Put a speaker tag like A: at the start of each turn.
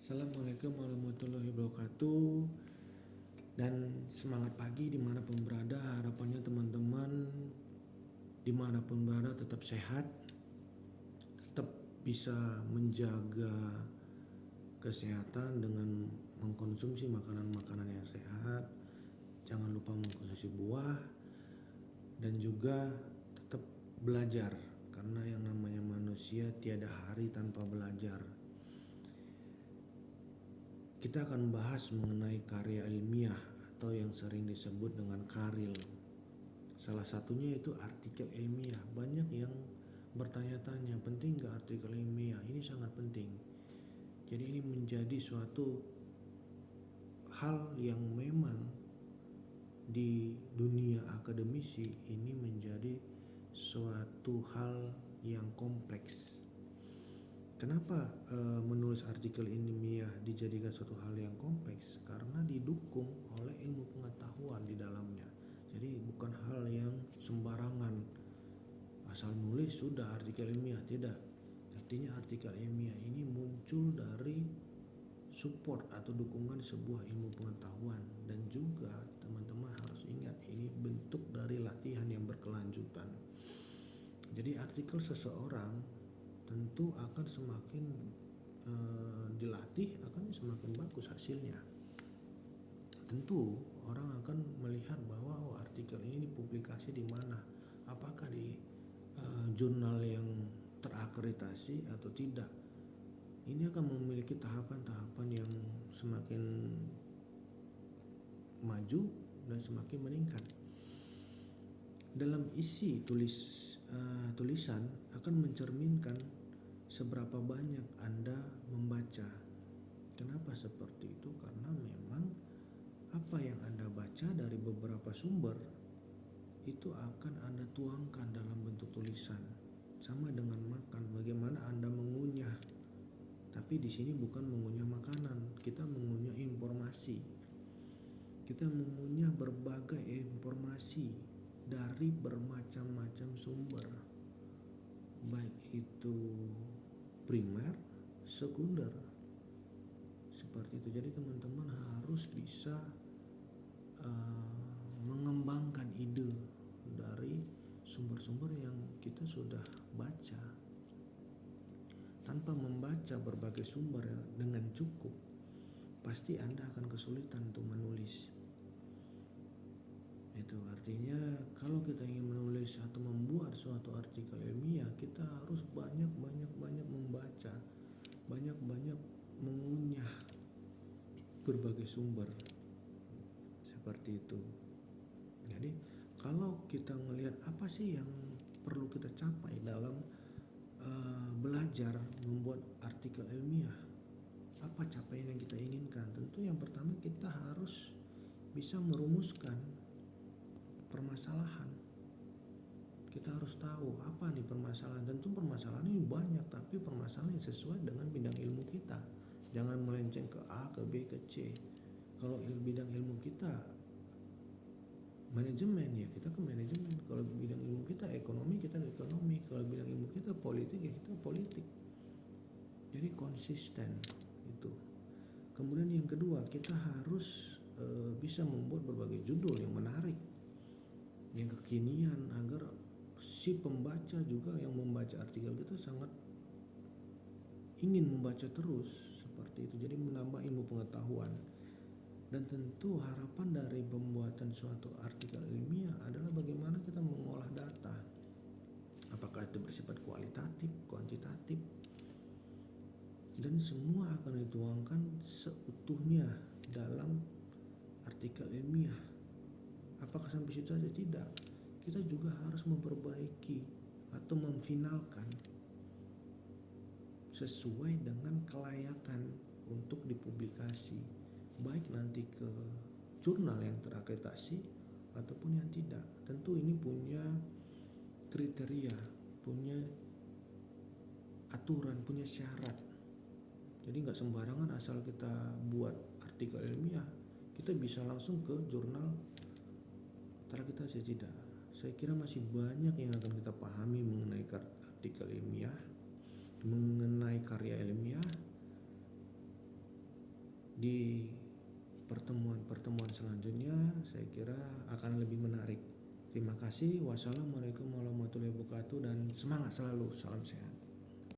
A: Assalamualaikum warahmatullahi wabarakatuh. Dan semangat pagi dimanapun berada. Harapannya teman-teman dimanapun berada tetap sehat, tetap bisa menjaga kesehatan dengan mengkonsumsi makanan-makanan yang sehat. Jangan lupa mengkonsumsi buah dan juga tetap belajar, karena yang namanya manusia tiada hari tanpa belajar. Kita akan bahas mengenai karya ilmiah atau yang sering disebut dengan karil. Salah satunya itu artikel ilmiah. Banyak yang bertanya-tanya, penting gak artikel ilmiah? Ini sangat penting. Jadi ini menjadi suatu hal yang memang di dunia akademisi ini menjadi suatu hal yang kompleks. Kenapa menulis artikel ilmiah dijadikan suatu hal yang kompleks? Karena didukung oleh ilmu pengetahuan di dalamnya. Jadi bukan hal yang sembarangan asal nulis sudah artikel ilmiah, tidak. Artinya artikel ilmiah ini muncul dari support atau dukungan sebuah ilmu pengetahuan. Dan juga teman-teman harus ingat, ini bentuk dari latihan yang berkelanjutan. Jadi artikel seseorang tentu akan semakin dilatih, akan semakin bagus hasilnya. Tentu orang akan melihat bahwa artikel ini dipublikasi di mana, apakah di jurnal yang terakreditasi atau tidak. Ini akan memiliki tahapan-tahapan yang semakin maju dan semakin meningkat. Dalam isi tulisan akan mencerminkan seberapa banyak Anda membaca. Kenapa seperti itu? Karena memang apa yang Anda baca dari beberapa sumber itu akan Anda tuangkan dalam bentuk tulisan. Sama dengan makan, bagaimana Anda mengunyah. Tapi di sini bukan mengunyah makanan, kita mengunyah informasi. Kita mengunyah berbagai informasi dari bermacam-macam sumber, baik itu primer, sekunder, seperti itu. Jadi teman-teman harus bisa mengembangkan ide dari sumber-sumber yang kita sudah baca. Tanpa membaca berbagai sumber dengan cukup, pasti Anda akan kesulitan untuk menulis. Itu artinya kalau kita ingin menulis atau membuat suatu artikel ilmiah, kita harus banyak membaca, banyak mengunyah berbagai sumber, seperti itu. Jadi kalau kita melihat apa sih yang perlu kita capai dalam belajar membuat artikel ilmiah, apa capaian yang kita inginkan? Tentu yang pertama kita harus bisa merumuskan permasalahan. Kita harus tahu apa nih permasalahan. Tentu permasalahan ini banyak, tapi permasalahan yang sesuai dengan bidang ilmu kita. Jangan melenceng ke A, ke B, ke C. Kalau bidang ilmu kita manajemen, ya kita ke manajemen. Kalau bidang ilmu kita ekonomi, kita ke ekonomi. Kalau bidang ilmu kita politik, ya kita politik. Jadi konsisten itu. Kemudian yang kedua, kita harus bisa membuat berbagai judul yang menarik, yang kekinian, agar si pembaca juga yang membaca artikel kita sangat ingin membaca terus, seperti itu. Jadi menambah ilmu pengetahuan. Dan tentu harapan dari pembuatan suatu artikel ilmiah adalah bagaimana kita mengolah data. Apakah itu bersifat kualitatif, kuantitatif, dan semua akan dituangkan seutuhnya dalam artikel ilmiah. Apakah sampai situ saja? Tidak. Kita juga harus memperbaiki atau memfinalkan sesuai dengan kelayakan untuk dipublikasi, baik nanti ke jurnal yang terakreditasi ataupun yang tidak. Tentu ini punya kriteria, punya aturan, punya syarat. Jadi nggak sembarangan asal kita buat artikel ilmiah kita bisa langsung ke jurnal terakreditasi, tidak. Saya kira masih banyak yang akan kita pahami mengenai artikel ilmiah, mengenai karya ilmiah. di pertemuan-pertemuan selanjutnya saya kira akan lebih menarik. Terima kasih. Wassalamualaikum warahmatullahi wabarakatuh dan semangat selalu. Salam sehat.